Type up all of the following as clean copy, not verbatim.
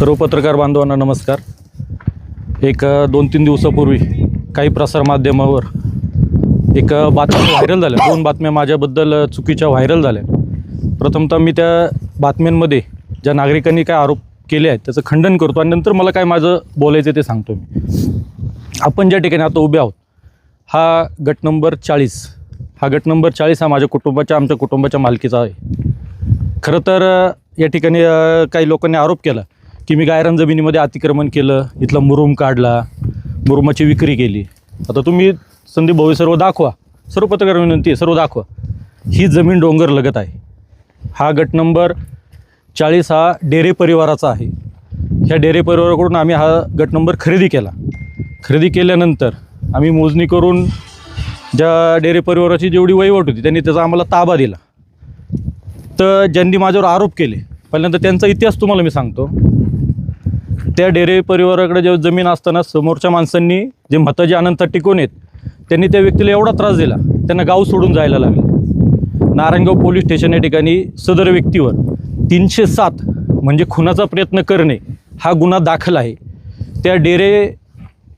सर्व पत्रकार बांधवांना नमस्कार. एक 2-3 दिवसापूर्वी काही प्रसारमाध्यमावर एक बातम्या व्हायरल झाल्या. 2 बातम्या माझ्याबद्दल चुकीच्या व्हायरल झाल्या. प्रथमतः मी त्या बातम्यांमध्ये ज्या नागरिकांनी काय आरोप केले आहेत त्याचं खंडन करतो आणि नंतर मला काय माझं बोलायचं ते सांगतो. मी आपण ज्या ठिकाणी आता उभे आहोत हा गट नंबर 40. हा गट नंबर 40 हा आमच्या कुटुंबाच्या मालकीचा आहे. खरं तर या ठिकाणी काही लोकांनी आरोप केला की मी गायरान जमिनीमध्ये अतिक्रमण केलं, इथला मुरुम काढला, मुरुमाची विक्री केली. आता तुम्ही संदीप भाऊ सर्व दाखवा, सर्व पत्रकार विनंती आहे, सर्व दाखवा. ही जमीन डोंगर लगत आहे. हा गट नंबर 40 हा डेरे परिवाराचा आहे. ह्या डेरे परिवाराकडून आम्ही हा गट नंबर खरेदी केला. खरेदी केल्यानंतर आम्ही मोजणी करून ज्या डेरे परिवाराची जेवढी वहिवाट होती त्यांनी त्याचा आम्हाला ताबा दिला. तर ज्यांनी माझ्यावर आरोप केले, पहिल्यांदा त्यांचा इतिहास तुम्हाला मी सांगतो. त्या डेरे परिवाराकडे जेव्हा जमीन असताना समोरच्या माणसांनी जे मतं अनंत टिकून आहेत त्यांनी त्या व्यक्तीला एवढा त्रास दिला त्यांना गाव सोडून जायला लागले. नारायणगाव पोलीस स्टेशन या ठिकाणी सदर व्यक्तीवर 307 म्हणजे खुनाचा प्रयत्न करणे हा गुन्हा दाखल आहे. त्या डेरे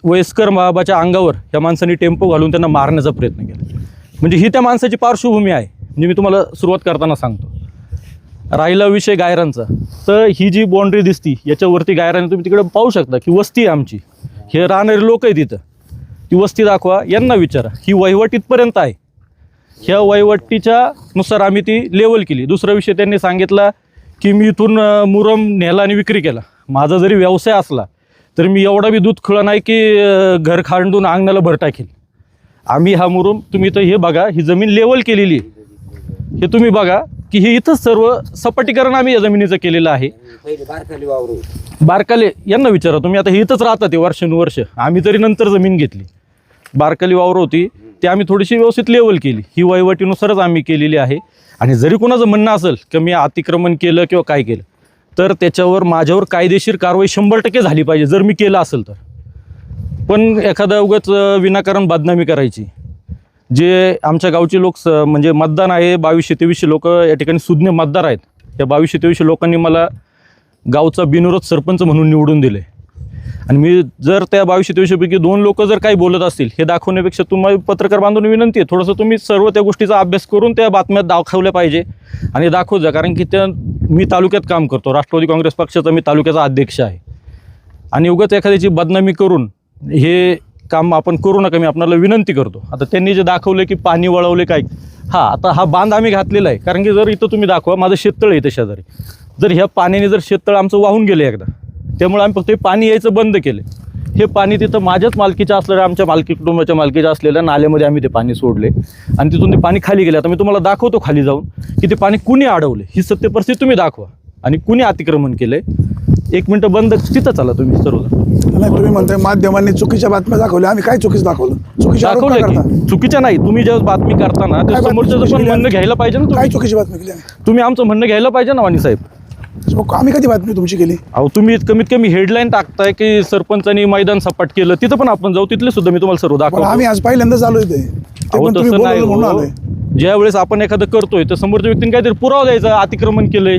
वयस्कर बाबाच्या अंगावर या माणसांनी टेम्पो घालून त्यांना मारण्याचा प्रयत्न केला. म्हणजे ही त्या माणसाची पार्श्वभूमी आहे. म्हणजे मी तुम्हाला सुरुवात करताना सांगतो. राहिला विषय गायरांचा, तर ही जी बाँड्री दिसती याच्यावरती गायराने तुम्ही तिकडे पाहू शकता की वस्ती आहे आमची. हे राहणारे लोक आहेत तिथं. ती वस्ती दाखवा, यांना विचारा. ही वहिवाट इथपर्यंत आहे. ह्या वहिवाटीच्या नुसार आम्ही ती लेवल केली. दुसरा विषय त्यांनी सांगितला की मी इथून मुरम नेला आणि विक्री केला. माझा जरी व्यवसाय असला तर मी एवढा बी दूध खुळा नाही की घर खांडून अंगणाला भर टाकेल. आम्ही हा मुरुम, तुम्ही तर हे बघा, ही जमीन लेवल केलेली आहे. हे तुम्ही बघा की हे इथंच सर्व सपाटीकरण आम्ही या जमिनीचं केलेलं आहे. बारकाले यांना विचारा तुम्ही. आता हे इथंच राहतात ते वर्षानुवर्ष. आम्ही तरी नंतर जमीन घेतली. बारकाली वावरं होती ती आम्ही थोडीशी व्यवस्थित लेवल केली. ही वहिवाटीनुसारच आम्ही केलेली आहे. आणि जरी कोणाचं म्हणणं असेल की मी अतिक्रमण केलं किंवा काय केलं तर त्याच्यावर माझ्यावर कायदेशीर कारवाई 100% झाली पाहिजे जर मी केलं असेल तर. पण एखादा उगाच विनाकारण बदनामी करायची. जे आमच्या गावचे लोक म्हणजे मतदान आहे 2200-2300 लोक या ठिकाणी सुज्ञ मतदार आहेत. या 2200-2300 लोकांनी मला गावचा बिनविरोध सरपंच म्हणून निवडून दिले. आणि मी जर त्या 2200-2300 पैकी 2 लोक जर काही बोलत असतील हे दाखवण्यापेक्षा तुम्हाला पत्रकार बांधून विनंती आहे थोडंसं तुम्ही सर्व त्या गोष्टीचा अभ्यास करून त्या बातम्यात दाखवल्या पाहिजे आणि दाखवत जा. कारण की त्या मी तालुक्यात काम करतो. राष्ट्रवादी काँग्रेस पक्षाचा मी तालुक्याचा अध्यक्ष आहे. आणि उगाच एखाद्याची बदनामी करून हे काम आपण करू नका, मी आपल्याला विनंती करतो. आता त्यांनी जे दाखवलं की पाणी वळवले काय, आता हा बांध आम्ही घातलेला आहे. कारण की जर इथं तुम्ही दाखवा, माझं शेततळ आहे इथं शेजारी. जर ह्या पाण्याने जर शेततळ आमचं वाहून गेलं एकदा, त्यामुळे आम्ही फक्त हे पाणी यायचं बंद केलं. हे पाणी तिथं माझ्याच मालकीच्या असलेल्या, आमच्या कुटुंबाच्या मालकीच्या असलेल्या नाल्यामध्ये आम्ही ते पाणी सोडले आणि तिथून ते पाणी खाली गेले. आता मी तुम्हाला दाखवतो खाली जाऊन की ते पाणी कुणी अडवले, ही सत्य परिस्थिती तुम्ही दाखवा आणि कुणी अतिक्रमण केलंय. 1 मिनिटं बंद, तिथं चला तुम्ही सर्व. नाही, तुम्ही म्हणताय माध्यमांनी चुकीच्या बातम्या दाखवल्या. आम्ही काय चुकीचं दाखवलं? चुकीच्या नाही. तुम्ही जेव्हा बातमी करताना ते समोरचं पण म्हणणं घ्यायला पाहिजे ना. काय चुकीची बातमी केली? तुम्ही आमचं म्हणणं घ्यायला पाहिजे ना वाणी साहेब. आम्ही कधी बातमी तुमची केली? अहो तुम्ही कमीत कमी हेडलाईन टाकताय की सरपंचांनी मैदान सपाट केलं, तिथं पण आपण जाऊ, तिथले सुद्धा मी तुम्हाला सर्व दाखवतो. आम्ही आज पहिल्यांदाच आलोय ते. तसं नाही. ज्या वेळेस आपण एखादं करतोय तर समोरच्या व्यक्तीने काहीतरी पुरावा द्यायचा, अतिक्रमण केलंय.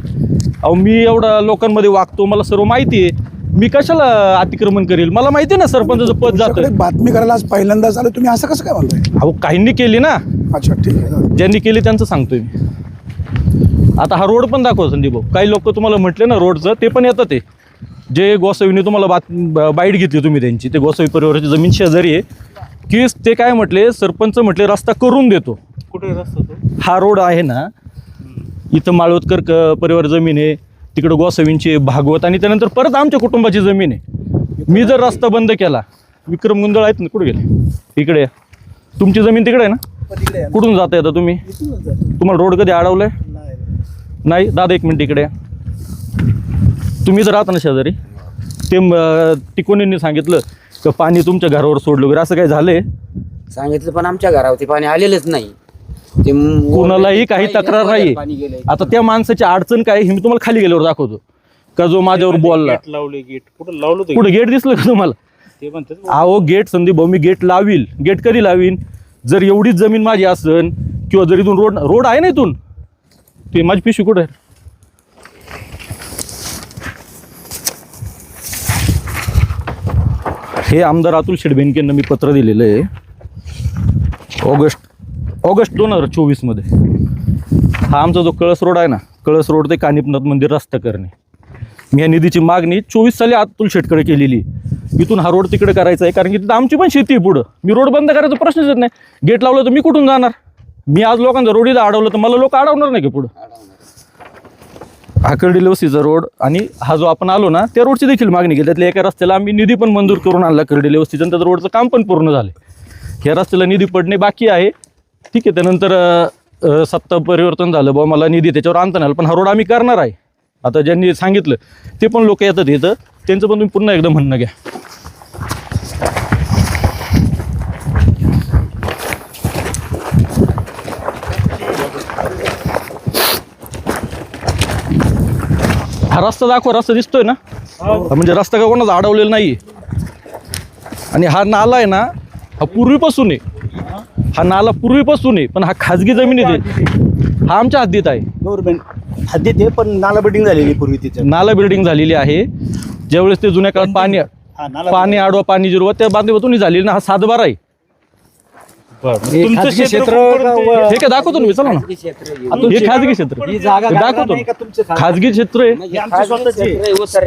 अहो मी एवढा लोकांमध्ये वागतो, मला सर्व माहिती आहे. मी कशाला अतिक्रमण करेल? मला माहिती आहे ना सरपंचाचं पद जातं. बातमी करायला आज पहिल्यांदाच आलो, तुम्ही असं कसं काय म्हणताय? अहो काहींनी केली ना. अच्छा ठीक आहे. ज्यांनी केली त्यांचं सांगतोय मी. आता हा रोड पण दाखव संदीप भाऊ. काही लोक तुम्हाला म्हटले ना रोडचं, ते पण येतं. ते जे गोसावीने तुम्हाला बाईट घेतली तुम्ही त्यांची, ते गोसावी परिवाराची जमीन शेजारी आहे की ते काय म्हटले, सरपंच म्हटले रस्ता करून देतो. कुठे रस्ता तो? हा रोड आहे ना, इथं माळवतकर परिवार जमीन आहे, तिकडं गोसावींची भागवत आणि त्यानंतर परत आमच्या कुटुंबाची जमीन आहे. मी जर रस्ता बंद केला, विक्रम गुंदळ आहेत ना, कुठे गेले? इकडे तुमची जमीन तिकडे आहे ना. कुठून जाता येतं तुम्ही? तुम्हाला रोड कधी अडवलंय? नाही. दादा 1 मिनिट इकडे. तुम्ही जर राहता ना शेजारी, ते टिकोणींनी सांगितलं की पाणी तुमच्या घरावर सोडलं वगैरे, असं काही झालंय? सांगितलं पण आमच्या घरावरती पाणी आलेलंच नाही. ते कोणालाही काही तक्रार नाही. आता त्या माणसाची अडचण काय हे मी तुम्हाला खाली गेल्यावर दाखवतो. का जो माझ्यावर बोलला. गेट लावले. गेट कुठं लावलं? कुठं गेट दिसलं का तुम्हाला? ते म्हणतात अहो गेट संदीप भाऊ, मी गेट लावील. गेट कधी लावीन? जर एवढीच जमीन माझी असेल किंवा जर इथून रोड आहे ना, इथून ते माझी पिशवी कुठं आहे? हे आमदार अतुल शेडबेंकेंना मी पत्र दिलेलं आहे ऑगस्ट 2024 मध्ये. हा आमचा जो कळस रोड आहे ना, कळस रोड ते कानिपनाथ मंदिर रस्ता करणे, मी या निधीची मागणी 24 साली अतुल शेटकडे केलेली. इथून हा रोड तिकडे करायचा आहे, कारण की तिथं आमची पण शेती आहे पुढं. मी रोड बंद करायचा प्रश्नच येत नाही. गेट लावलं तर मी कुठून जाणार? मी आज लोकांचा रोड इथं अडवलं तर मला लोक अडवणार नाही की पुढं? आकर्डी लेवसीचा रोड आणि हा जो आपण आलो ना, त्या रोडची देखील मागणी केली. त्यातल्या एका रस्त्याला आम्ही निधी पण मंजूर करून आणला कर्डी लेवसीचा, आणि त्या रोडचं काम पण पूर्ण झालं. ह्या रस्त्याला निधी पडणे बाकी आहे, ठीक आहे. त्यानंतर सत्ता परिवर्तन झालं, बाबा मला निधी त्याच्यावर आणता नाही आला, पण हा रोड आम्ही करणार आहे. आता ज्यांनी सांगितलं ते पण लोक येतात इथं, त्यांचं पण तुम्ही पुन्हा एकदा म्हणणं घ्या. हा रस्ता दाखवा, रस्ता दिसतोय ना, म्हणजे रस्ता का कोणाचा अडवलेला नाही. आणि हा नाला आहे ना, हा पूर्वीपासून आहे. हा नाला पूर्वीपासून आहे, पण हा खाजगी जमिनीत आहे. हा आमच्या हद्दीत आहे. गव्हर्नमेंट हद्दीत आहे, पण नाला बिल्डिंग झालेली पूर्वी तिथे. नाला बिल्डिंग झालेली आहे. ज्यावेळेस ते जुन्या काळात पाणी आडवा पाणी जिरवा त्या बांधवातून झालेली ना, हा 7/12 आहे. तुमचं क्षेत्र हे काय दाखवतो ना मी, चला ना. हे खाजगी क्षेत्र दाखवतो, खाजगी क्षेत्र आहे.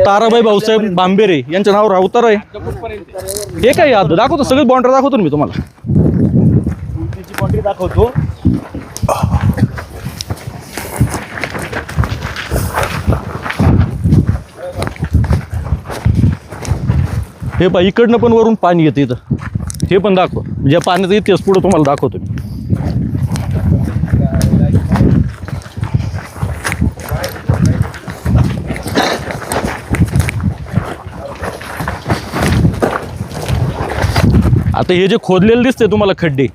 ताराबाई भाऊसाहेब बांबेरे यांच्या नावावर अवतार आहे. हे काय हद्द दाखवतो, सगळे बॉन्डर दाखवतो ना मी तुम्हाला. बाउंड्री दाखवतो. हे पहा, इकडनं पण वरून पाणी येतं इथं, हे पण दाखव. म्हणजे पाण्याचा इतिहास पुढे तुम्हाला दाखवतो मी. आता हे जे खोदलेलं दिसते तुम्हाला खड्डे,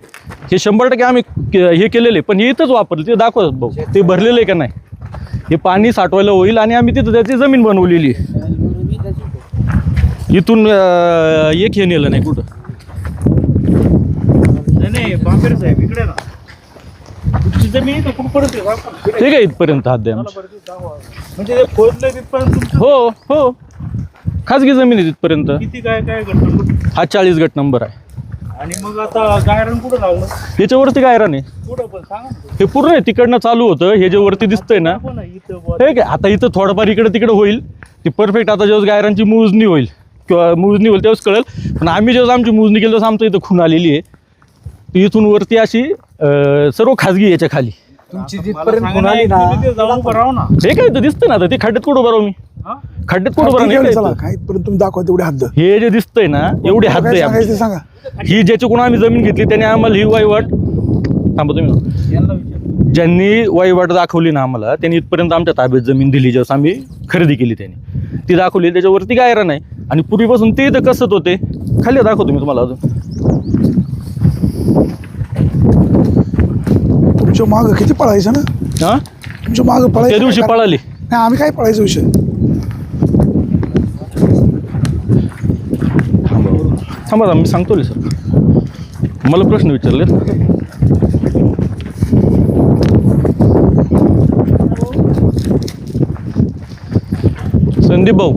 हे 100% आम्ही हे केलेले, पण हे इथंच वापरले. ते दाखव भाऊ, ते भरलेलं आहे का नाही. हे पाणी साठवायला होईल, आणि आम्ही तिथं त्याची जमीन बनवलेली. इथून एक हे नेलं नाही कुठं. नाही बांबेर साहेब इकडे ना, तुमची जमीन तर कुठं पडते ठीक आहे, इथपर्यंत हात द्या. म्हणजे ते खोदलं तिथपर्यंत तुमचं. हो हो, खाजगी जमीन आहे तिथपर्यंत. किती काय काय घडलं? हा 40 गट नंबर आहे. आणि मग आता गायरण कुठं लावलं? याच्यावरती गायरान आहे. कुठं पण सांगा ना. हे पूर्ण आहे तिकडनं चालू होतं. हे जे वरती दिसतंय ना, पण इथं हे काय आता इथं थोडंफार इकडे तिकडे होईल. ती परफेक्ट आता जेव्हा गायरांची मोजणी होईल किंवा मोजणी होईल तेव्हाच कळेल. पण आम्ही जेव्हा आमची मोजणी केली तेव्हा आमचं इथं खून आलेली आहे. इथून वरती अशी सर्व खाजगी याच्या खाली. तुमची जिथपर्यंत खून आली ना, जाऊन उभं राहू ना. हे काय इथं दिसतंय ना, आता ते खड्ड्यात कुठं बरं मी, हा? खड्ड्यात कुठं बरं नाही. चला काय इथपर्यंत तुम्ही दाखवा तेवढी हद्द. हे जे दिसतंय ना, एवढी हद्द काय आहे सांगायचं ते आमची. सांगा. ही ज्याच्याकडून आम्ही जमीन घेतली त्याने आम्हाला ही वहिवाट, थांबा तुम्ही, यांना विचार. ज्यांनी वहिवाट दाखवली ना आम्हाला, त्यांनी इथपर्यंत आमच्या ताब्यात जमीन दिली. जेव्हा आम्ही खरेदी केली त्यांनी ती दाखवली. त्याच्यावरती गायरान आहे, आणि पूर्वीपासून ते इथं कसत होते. खाली दाखवतो मी तुम्हाला अजून. तुमच्या मागं किती पळायचं ना, हा, तुमच्या मागं पळायचं. त्या दिवशी काय पळाली. नाही, आम्ही काय पळायचा विषय. थांबा मी सांगतो सर, मला प्रश्न विचारले. संदीप भाऊ,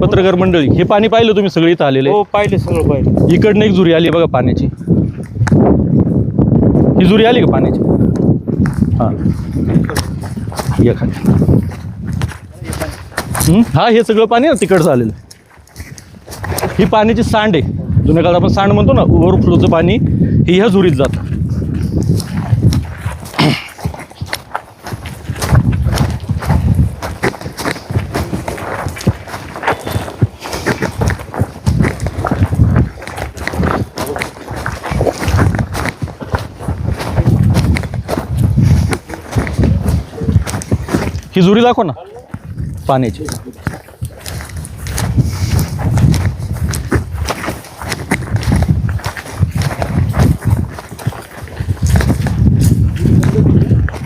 पत्रकार मंडळी, हे पाणी पाहिलं तुम्ही सगळे इथं आलेले. हो पाहिले, सगळं पाहिलं. इकडनं एक जुरी आली बघा पाण्याची. ही जुरी आली का पाण्याची? हां, या खाली. हा, हे सगळं पाणी ना तिकडचं आलेलं. ही पाण्याची सांड आहे. जुन्या काळात आपण सांड म्हणतो ना, ओव्हरफ्लोचं पाणी हे ह्या जुरीत जातं. ही जुरी दाखव ना पाण्याची.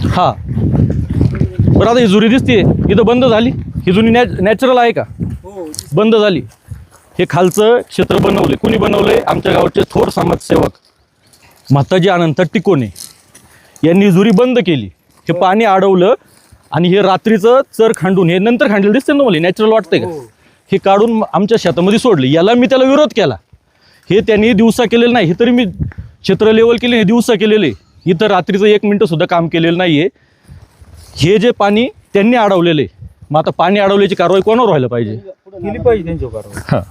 हा, बरं, आता ही जुरी दिसते इथं बंद झाली. ही जुनी नॅचरल आहे का? बंद झाली. हे खालचं क्षेत्र बनवले. कुणी बनवले? आमच्या गावचे थोर समाजसेवक म्हाताजी अनंत टिकोणे यांनी जुरी बंद केली. हे पाणी अडवलं, आणि हे रात्रीचं चर खांडून, हे नंतर खांडलेलं दिसते ना तुम्हाला, नॅचरल वाटतंय का? हे काढून आमच्या शेतामध्ये सोडले. याला मी त्याला विरोध केला. हे त्यांनी दिवसा केलेलं नाही. हे तरी मी क्षेत्र लेवल केले, हे दिवसा केलेले. इथं रात्रीचं 1 मिनिटं सुद्धा काम केलेलं नाही आहे. हे जे पाणी त्यांनी अडवलेलं आहे, मग आता पाणी अडवल्याची कारवाई कोणावर व्हायला पाहिजे? केली पाहिजे त्यांच्यावर कारवाई. हां,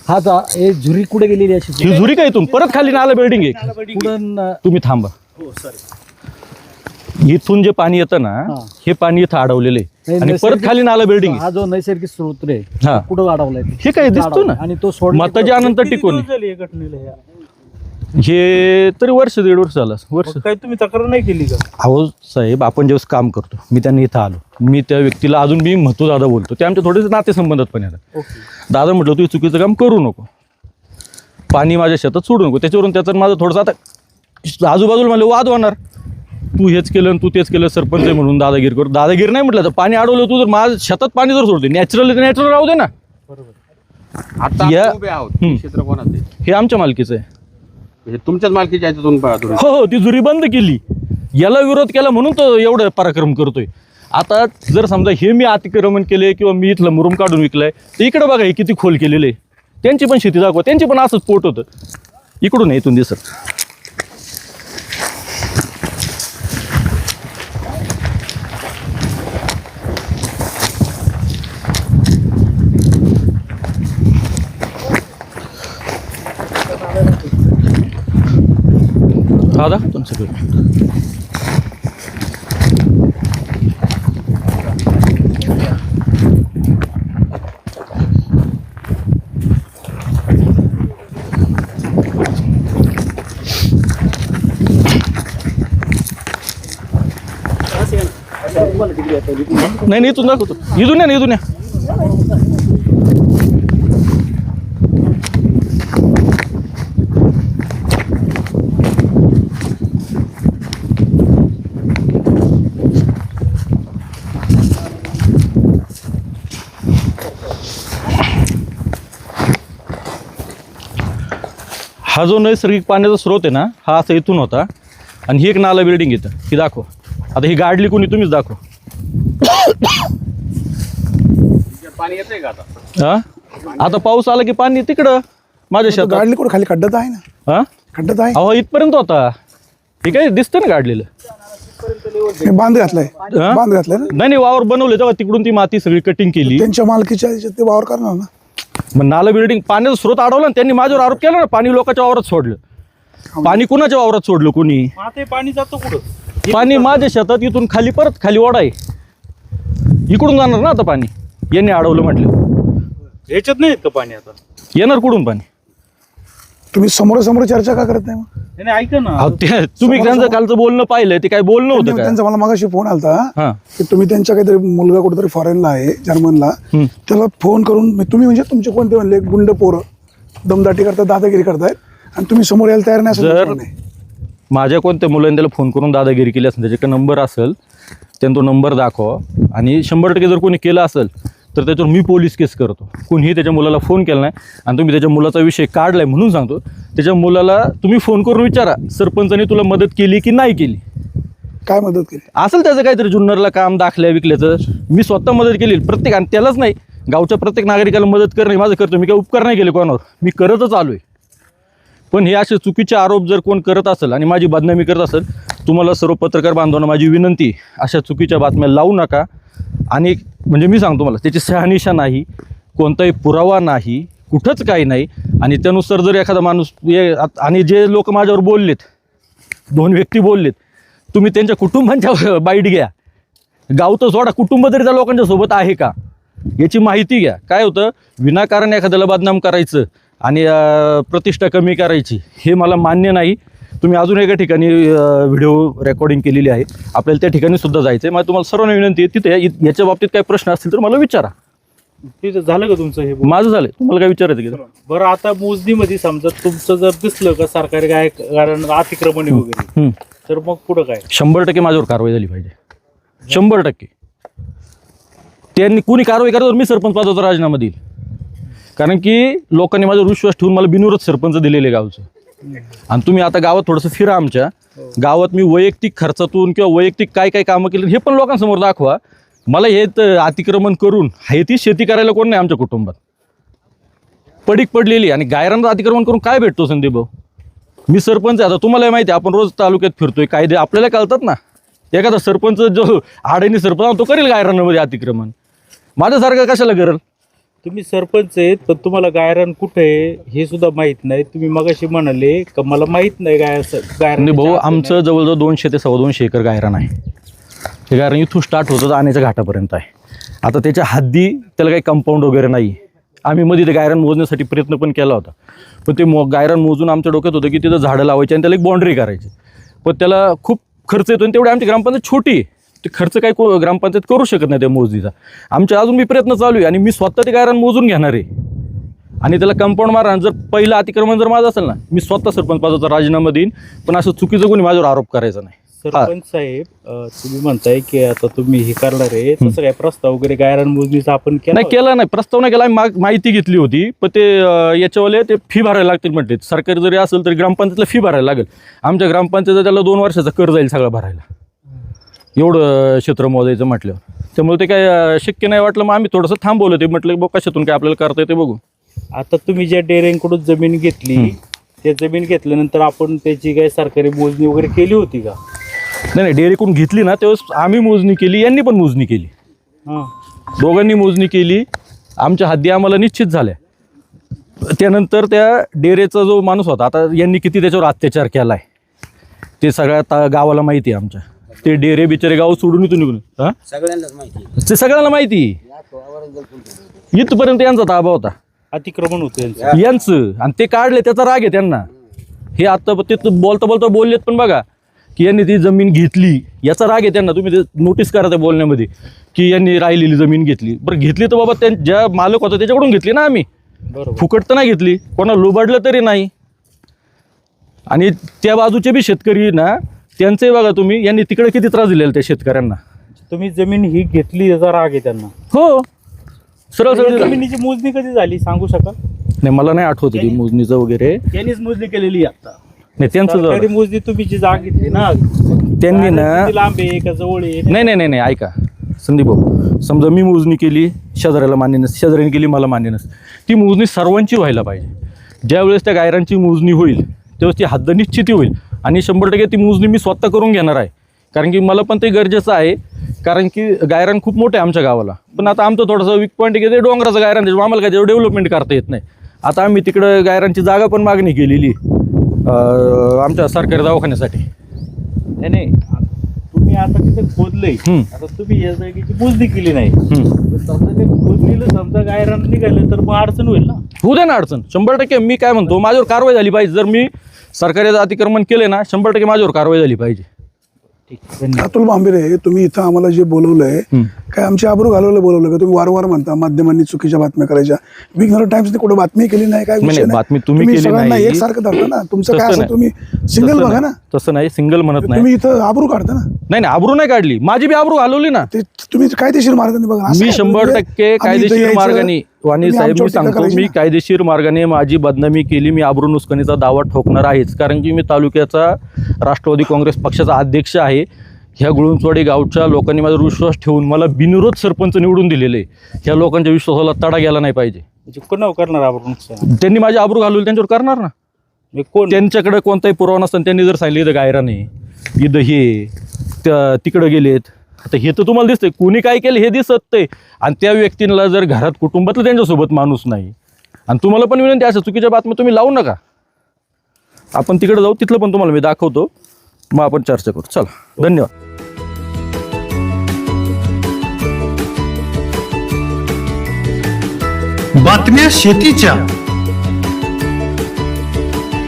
हा आता हे झुरी कुठे गेलेली अशी ही झुरी काय इथून परत खाली नाला बिल्डिंग आहे. कुठं तुम्ही थांबा. इथून जे पाणी येतं ना, हे पाणी इथं अडवलेलं आहे आणि परत खाली नाला बिल्डिंग आहे. हा जो नैसर्गिक स्रोत आहे हा, कुठं अडवलाय ते? हे काय दिसतो ना, आणि तो सोड मताच्या अनंतर किती टिकून दिवस झाले या घटनेला ह्या? हे तरी वर्ष 1.5 वर्ष झालं वर्ष. मग काय तुम्ही तक्रार नाही केली का? अहो साहेब, आपण जेव्हा काम करतो, मी त्यांनी इथं आलो, मी त्या व्यक्तीला अजून मी महत्व दादा बोलतो, ते आमच्या थोडेसे नातेसंबंधात पण येतात. ओके. दादा म्हटलं तू हे चुकीचं काम करू नको, पाणी माझ्या शेतात सोडू नको. त्याच्यावरून त्याचं माझं थोडंसं आता आजूबाजूला मला वाद होणार, तू हेच केलं आणि तू तेच केलं, सरपंच आहे म्हणून दादागिरी करू. दादागिरी नाही म्हटलं तर पाणी अडवलं तू, तर माझ्या शेतात पाणी जर सोडते नॅचरल तर नॅचरल राहू दे ना. आता या- आपण उभे आहोत. हे क्षेत्र कोणाचं आहे? हे आमच्या मालकीचं आहे. हे तुमच्याच मालकीच्या ह्याच्यातून हो हो, ती जुरी बंद केली, याला विरोध केला म्हणून तो एवढं पराक्रम करतोय. आता जर समजा हे मी अतिक्रमण केले किंवा मी इथलं मुरुम काढून विकलंय, तर इकडे बघा हे किती खोल केलेले. त्यांची पण शेती दाखवा, त्यांची पण असंच पोट होतं. इकडून इथून दिसत. हा दाखवतो ना सगळं. नाही नाही, इथून दाखवतो. इथून या ना, इथून या. हा जो नैसर्गिक पाण्याचा स्रोत आहे ना, हा असा इथून होता आणि ही एक नाला बिल्डिंग येतं, ही दाखव. आता ही गाडली कोणी, तुम्हीच दाखव. पाणी येतंय का आता? हा, आता पाऊस आला की पाणी तिकडं माझ्या शेतात. गाडली कुठं खाली खड्ड्यात आहे ना, हा, खड्ड्यात आहे. अहो इथपर्यंत होता. हे काय दिसतं ना गाडलेलं. हे बांध घातलाय, हा? बांध घातलाय ना. नाही नाही, वावर बनवले तेव्हा तिकडून ती माती सगळी कटिंग केली. त्यांच्या मालकीच्या ह्याच्यात ते वावर करणार ना. मग नाला बिल्डिंग पाण्याचा स्रोत अडवला आणि त्यांनी माझ्यावर आरोप केला ना, पाणी लोकांच्या वावरात सोडलं. पाणी कुणाच्या वावरात सोडलं कोणी? मग आता हे पाणी जातं कुठं? पाणी माझ्या शेतात, इथून खाली परत खाली ओढा आहे, इकडून जाणार ना आता पाणी. यांनी अडवलं म्हटलं, ह्याच्यात नाही येत का पाणी आता? येणार कुठून पाणी? तुम्ही समोरासमोर चर्चा का करत नाही मग? नाही, नाही, ऐका ना. अहो, तुम्ही त्यांचं कालचं बोलणं पाहिलं, ते काय बोलणं होतं का? त्यांचा मला मगाशी फोन आलता हा, की तुम्ही त्यांच्या काहीतरी मुलगा कुठेतरी फॉरेनला आहे, जर्मनला, त्याला फोन करून तुम्ही म्हणजे तुमचे कोणते म्हणले गुंड पोरं दमदाटी करतात, दादागिरी करतायत आणि तुम्ही समोर यायला तयार नाही असं जर तुमचं म्हणणं आहे. माझ्या कोणत्या मुलांनी त्याला फोन करून दादागिरी केली असेल, त्याच्याकडे नंबर असेल, त्यांनी तो नंबर दाखवा. आणि 100% जर कोणी केलं असेल तर त्याच्यावर मी पोलीस केस करतो. कोणीही त्याच्या मुलाला फोन केला नाही आणि तुम्ही त्याच्या मुलाचा विषय काढलाय म्हणून सांगतो, त्याच्या मुलाला तुम्ही फोन करून विचारा, सरपंचाने तुला मदत केली की नाही केली. काय मदत केली? असेल त्याचं काहीतरी जुन्नरला काम दाखल्या विकल्याचं, मी स्वतः मदत केली प्रत्येक. आणि त्यालाच नाही, गावच्या प्रत्येक नागरिकाला मदत करणे माझं करतो. मी काही उपकार नाही केले कोणावर, मी करतच आलो आहे. पण हे असे चुकीचे आरोप जर कोण करत असेल आणि माझी बदनामी करत असेल, तुम्हाला सर्व पत्रकार बांधवांना माझी विनंती, अशा चुकीच्या बातम्या लावू नका. आणि म्हणजे मी सांगतो, मला त्याची शहानिशा नाही, कोणताही पुरावा नाही, कुठंच काही नाही. आणि त्यानुसार जर एखादा माणूस आणि जे लोक माझ्यावर बोललेत, 2 व्यक्ती बोललेत, तुम्ही त्यांच्या कुटुंबांच्या बाईट घ्या. गावचं सोडा, कुटुंब तरी त्या लोकांच्या सोबत आहे का याची माहिती घ्या. काय होतं, विनाकारण एखाद्याला बदनाम करायचं आणि प्रतिष्ठा कमी करायची, हे मला मान्य नाही. तुम्ही अजून एका ठिकाणी व्हिडिओ रेकॉर्डिंग केलेली आहे, आपल्याला त्या ठिकाणी सुद्धा जायचं आहे. मला तुम्हाला सर्वांना विनंती आहे, तिथे याच्या बाबतीत काही प्रश्न असतील तर मला विचारा. तिथं झालं का तुमचं हे? माझं झालं, तुम्हाला काय विचारायचं की? बरं, आता मोजणीमध्ये समजा तुमचं जर दिसलं का सरकारी काय कारण अतिक्रमण आहे वगैरे, तर मग पुढं काय? 100% माझ्यावर कारवाई झाली पाहिजे, 100%. त्यांनी कुणी कारवाई करत मी सरपंच पदाचा राजीनामा देईल. कारण की लोकांनी माझ्यावर विश्वास ठेवून मला बिनविरोध सरपंच दिलेले गावचं. आणि तुम्ही आता गावात थोडंसं फिरा, आमच्या गावात मी वैयक्तिक खर्चातून किंवा वैयक्तिक काय काय कामं केली हे पण लोकांसमोर दाखवा. मला हे अतिक्रमण करून आहे ती शेती करायला कोण नाही आमच्या कुटुंबात. पडीक पडलेली आणि गायरांचं अतिक्रमण करून काय भेटतो संदीप भाऊ? मी सरपंच आहे, आता तुम्हाला माहिती आहे, आपण रोज तालुक्यात फिरतोय, कायदे आपल्याला कळतात ना. एखादा सरपंच जो आडणी सरपंच तो करेल गायरांमध्ये अतिक्रमण, माझ्यासारखं कशाला करेल? तुम्ही सरपंच आहेत पण तुम्हाला गायरान कुठे आहे हे सुद्धा माहित नाही. तुम्ही मगाशी म्हणाले का मला माहित नाही गायरान. भाऊ आमचं जवळजवळ 200 ते 250 एकर गायरान आहे. हे गायरान इथून स्टार्ट होतं तर आणण्याच्या घाटापर्यंत आहे. आता त्याच्या हद्दी त्याला काही कंपाऊंड वगैरे नाही. आम्ही मध्ये ते गायरान मोजण्यासाठी प्रयत्न पण केला होता, पण ते गायरान मोजून आमच्या डोक्यात होतं की तिथं झाडं लावायची आणि त्याला एक बाउंड्री करायची, पण त्याला खूप खर्च येतो आणि तेवढी आमची ग्रामपंचायत छोटी आहे. ते खर्च काही ग्रामपंचायत करू शकत नाही त्या मोजणीचा. आमच्या अजून मी प्रयत्न चालू आहे आणि मी स्वतः ते गायरान मोजून घेणार आहे आणि त्याला कंपाऊंड मारणार. जर पहिलं अतिक्रमण जर माझं असेल ना, मी स्वतः सरपंच पदाचा राजीनामा देईन, पण असं चुकीचं कोणी माझ्यावर आरोप करायचा नाही. सरपंच साहेब तुम्ही म्हणताय की आता तुम्ही हे करणार आहे, तसं काय प्रस्ताव वगैरे गायरान मोजणीचा आपण केला? नाही केला नाही, प्रस्ताव नाही केला. आम्ही माहिती घेतली होती, पण ते याच्यावाले ते फी भरायला लागतील म्हटले. सरकारी जरी असेल तरी ग्रामपंचायतला फी भरायला लागेल. आमच्या ग्रामपंचायतीचा त्याला 2 वर्षाचा कर जाईल सगळं भरायला, एवढं क्षेत्र मोजायचं म्हटल्यावर. त्यामुळे ते काय शक्य नाही वाटलं. मग आम्ही थोडंसं थांबवलं. ते म्हटलं बघ कशातून काय आपल्याला करता येते बघू. आता तुम्ही ज्या डेअरिंगकडून जमीन घेतली त्या जमीन घेतल्यानंतर आपण त्याची काही सरकारी मोजणी वगैरे केली होती का? नाही, डेअरीकडून घेतली ना तेव्हा आम्ही मोजणी केली, यांनी पण मोजणी केली. दोघांनी मोजणी केली. आमच्या हद्दी आम्हाला निश्चित झाल्या. त्यानंतर त्या डेअरीचा जो माणूस होता, आता यांनी किती त्याच्यावर अत्याचार केला आहे ते सगळ्या गावाला माहिती आहे. आमच्या ते डेरे बिचारे गाव सोडून इथून निघून सगळ्यांनाच माहिती. ते सगळ्यांना माहिती. इथपर्यंत यांचा ताबा होता, अतिक्रमण होते यांचं, आणि ते काढले. त्याचा राग आहे त्यांना. हे आता ते बोलता बोलता बोललेत, पण बघा की यांनी ती जमीन घेतली याचा राग आहे त्यांना. तुम्ही ते नोटीस करा त्या बोलण्यामध्ये की यांनी राहिलेली जमीन घेतली. बरं घेतली तर बाबा ज्या मालक होता त्याच्याकडून घेतली ना आम्ही, फुकट तर नाही घेतली, कोणाला लुबाडलं तरी नाही. आणि त्या बाजूचे बी शेतकरी ना, त्यांचे बघा तुम्ही, यांनी तिकडे किती त्रास दिलेला त्या शेतकऱ्यांना. तुम्ही जमीन ही घेतली याचा राग आहे त्यांना? हो, सरळ सरळ. जमिनीची मोजणी कधी झाली सांगू शकाल? नाही, मला नाही आठवत ती मोजणीचं वगैरे. त्यांनीच मोजणी केलेली आता. नाही, त्यांचं सरकारी मोजणी तुम्ही जी जागा घेतली ना, त्यांनी ना, लांब आहे का जवळ आहे? नाही, ऐका संदीप भाऊ, समजा मी मोजणी केली, शेजाऱ्याला मान्य नसते, शेजाऱ्याने केली, मला मान्य नसते. ती मोजणी सर्वांची व्हायला पाहिजे. ज्यावेळेस त्या गायरांची मोजणी होईल त्यावेळेस ती हद्द निश्चिती होईल आणि 100% ती मोजणी मी स्वतः करून घेणार आहे. कारण की मला पण ते गरजेचं आहे, कारण की गायरान खूप मोठं आहे आमच्या गावाला. पण आता आमचं थोडंसं वीक पॉईंट आहे की ते डोंगराचं गायरान, त्याच्यामुळे आम्हाला काय तेवढं डेव्हलपमेंट करता येत नाही. आता आम्ही तिकडं गायरांची जागा पण मागणी केलेली आमच्या सरकारी दवाखान्यासाठी. नाही, तुम्ही आता तिथे खोदलंय, आता तुम्ही या जागेची मोजणी केली नाही, समजा ते खोदलेलं समजा गायरान निघालं तर मग अडचण होईल ना? होऊ दे ना अडचण, 100%. मी काय म्हणतो, माझ्यावर कारवाई झाली पाहिजे. जर मी सरकारी अतिक्रमण केले ना, 100% माझ्यावर कारवाई झाली पाहिजे. अतुल भांबिरे, तुम्ही इथं आम्हाला जे बोलवलंय, काय आमची आबरू घालवलं बोलवलं का? तुम्ही वारंवार म्हणता माध्यमांनी चुकीच्या बातम्या करायच्या. विघ्नर टाइम्सने कुठे बातमी केली नाही, काय विषय नाही. बातमी तुम्ही केली सगळ्यांना नाही. एकसारखं धरता ना. तुमचं काय असं, तुम्ही सिंगल बघा ना. तसं नाही, सिंगल म्हणत नाही. तुम्ही इथं आबरू काढता ना. नाही, आबरू नाही काढली, माझी बी आबरू घालवली ना. ते तुम्ही कायदेशीर मार्गाने बघा. मी 100% कायदेशीर मार्गाने, वाणी साहेब मी सांगतो, मी कायदेशीर मार्गाने माझी बदनामी केली. मी आबरू नुकसानीचा दावा ठोकणार आहेच, कारण की मी तालुक्याचा राष्ट्रवादी काँग्रेस पक्षाचा अध्यक्ष आहे. ह्या गुळुंचवाडी गावच्या लोकांनी माझा विश्वास ठेवून मला बिनविरोध सरपंच निवडून दिलेले. ह्या लोकांच्या विश्वासाला तडा गेला नाही पाहिजे. कोणावर करणार आपण नुकसान? त्यांनी माझी आबरू घालवली, त्यांच्यावर करणार ना. कोण? त्यांच्याकडे कोणताही पुरावा नसताना त्यांनी जर सांगितलं इथं गायरान आहे, इथं हे तिकडं गेलेत, आता हे तर तुम्हाला दिसतंय. कोणी काय केलं हे दिसत ते. आणि त्या व्यक्तींना जर घरात कुटुंबातलं त्यांच्यासोबत माणूस नाही, आणि तुम्हाला पण विनंती, अशा चुकीच्या बातम्या तुम्ही लावू नका. आपण तिकडे जाऊ, तिथलं पण तुम्हाला मी दाखवतो, मग आपण चर्चा करू. चला, धन्यवाद. बातम्या शेतीच्या,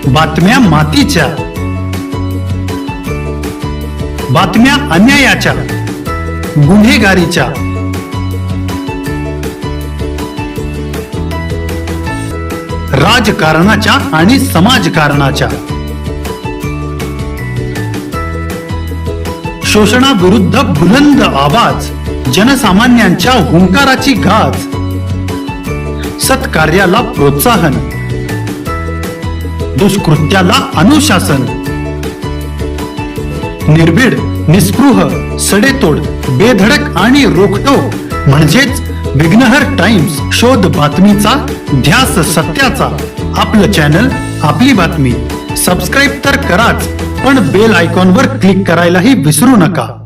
बातम्या मातीच्या, बातम्या अन्यायाच्या, गुन्हेगारीच्या, राजकारणाच्या आणि समाजकारणाच्या, शोषणाविरुद्ध बुलंद आवाज, जनसामान्यांच्या हुंकाराची गाज, सत्कार्याला प्रोत्साहन, दुष्कृत्याला अनुशासन, निर्भीड, निस्पृह, सडेतोड, बेधडक आणि रोखठोक म्हणजेच विघ्नहर टाइम्स, शोध बातमीचा, ध्यास सत्याचा. आपलं चॅनल, आपली बातमी. सबस्क्राईब तर कराच, पण बेल आयकॉनवर क्लिक करायलाही विसरू नका.